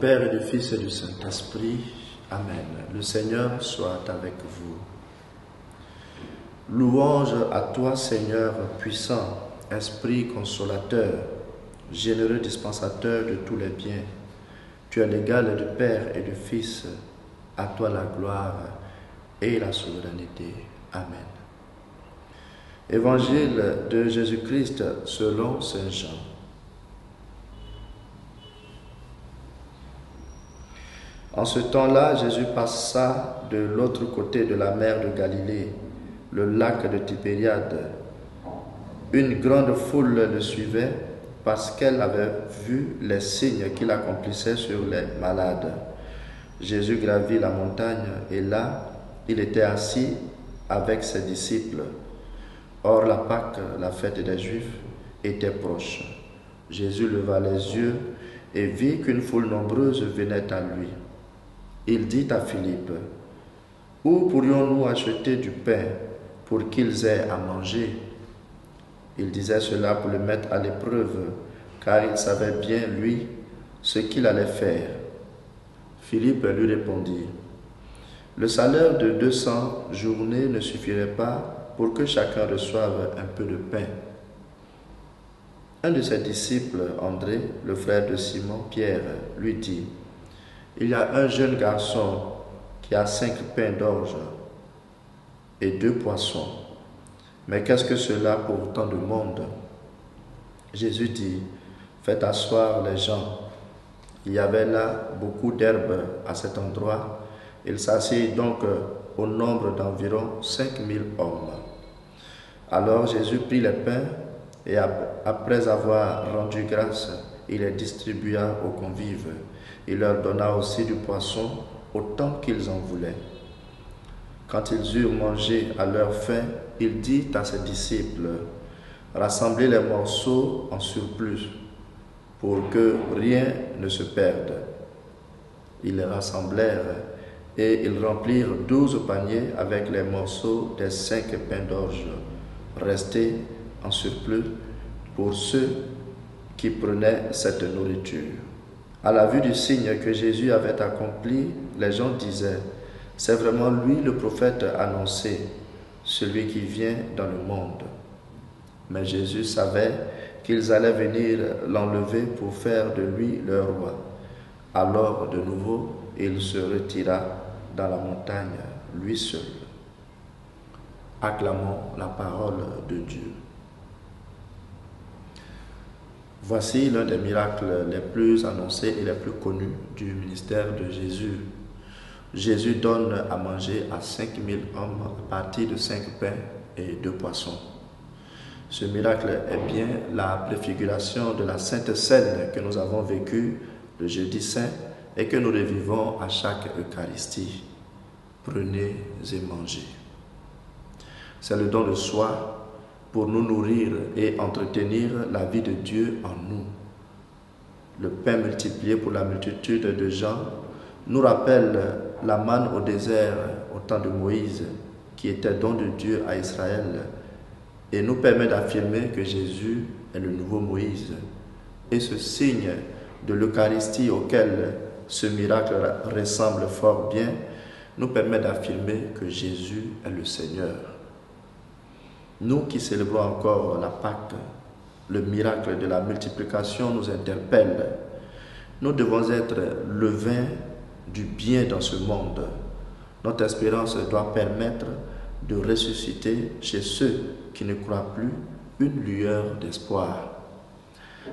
Père et du Fils et du Saint-Esprit. Amen. Le Seigneur soit avec vous. Louange à toi, Seigneur puissant, Esprit consolateur, généreux dispensateur de tous les biens. Tu es l'égal du Père et du Fils. À toi la gloire et la souveraineté. Amen. Évangile de Jésus-Christ selon Saint Jean. En ce temps-là, Jésus passa de l'autre côté de la mer de Galilée, le lac de Tibériade. Une grande foule le suivait parce qu'elle avait vu les signes qu'il accomplissait sur les malades. Jésus gravit la montagne et là, il était assis avec ses disciples. Or, la Pâque, la fête des Juifs, était proche. Jésus leva les yeux et vit qu'une foule nombreuse venait à lui. Il dit à Philippe, « Où pourrions-nous acheter du pain pour qu'ils aient à manger ?» Il disait cela pour le mettre à l'épreuve, car il savait bien, lui, ce qu'il allait faire. Philippe lui répondit, « Le salaire de 200 journées ne suffirait pas pour que chacun reçoive un peu de pain. » Un de ses disciples, André, le frère de Simon, Pierre, lui dit, « Il y a un jeune garçon qui a 5 pains d'orge et 2 poissons. Mais qu'est-ce que cela pour tant de monde ?» Jésus dit, « Faites asseoir les gens. » Il y avait là beaucoup d'herbes à cet endroit. Il s'assied donc au nombre d'environ 5000 hommes. Alors Jésus prit les pains et après avoir rendu grâce, il les distribua aux convives. Il leur donna aussi du poisson, autant qu'ils en voulaient. Quand ils eurent mangé à leur faim, il dit à ses disciples, « Rassemblez les morceaux en surplus, pour que rien ne se perde. » Ils les rassemblèrent, et ils remplirent 12 paniers avec les morceaux des 5 pains d'orge, restés en surplus pour ceux qui prenaient cette nourriture. À la vue du signe que Jésus avait accompli, les gens disaient, « C'est vraiment lui le prophète annoncé, celui qui vient dans le monde. » Mais Jésus savait qu'ils allaient venir l'enlever pour faire de lui leur roi. Alors, de nouveau, il se retira dans la montagne, lui seul. Acclamons la parole de Dieu. Voici l'un des miracles les plus annoncés et les plus connus du ministère de Jésus. Jésus donne à manger à 5000 hommes à partir de 5 pains et 2 poissons. Ce miracle est bien la préfiguration de la Sainte Seine que nous avons vécue le jeudi saint et que nous revivons à chaque Eucharistie. Prenez et mangez. C'est le don de soi pour nous nourrir et entretenir la vie de Dieu en nous. Le pain multiplié pour la multitude de gens nous rappelle la manne au désert au temps de Moïse, qui était don de Dieu à Israël, et nous permet d'affirmer que Jésus est le nouveau Moïse. Et ce signe de l'Eucharistie auquel ce miracle ressemble fort bien nous permet d'affirmer que Jésus est le Seigneur. Nous qui célébrons encore la Pâque, le miracle de la multiplication nous interpelle. Nous devons être le vin du bien dans ce monde. Notre espérance doit permettre de ressusciter chez ceux qui ne croient plus une lueur d'espoir.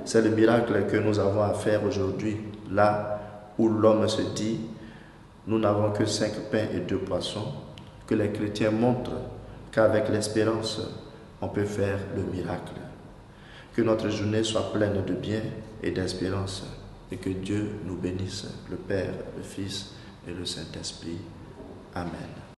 C'est le miracle que nous avons à faire aujourd'hui, là où l'homme se dit « Nous n'avons que 5 pains et 2 poissons », que les chrétiens montrent qu'avec l'espérance, on peut faire le miracle. Que notre journée soit pleine de bien et d'espérance et que Dieu nous bénisse, le Père, le Fils et le Saint-Esprit. Amen.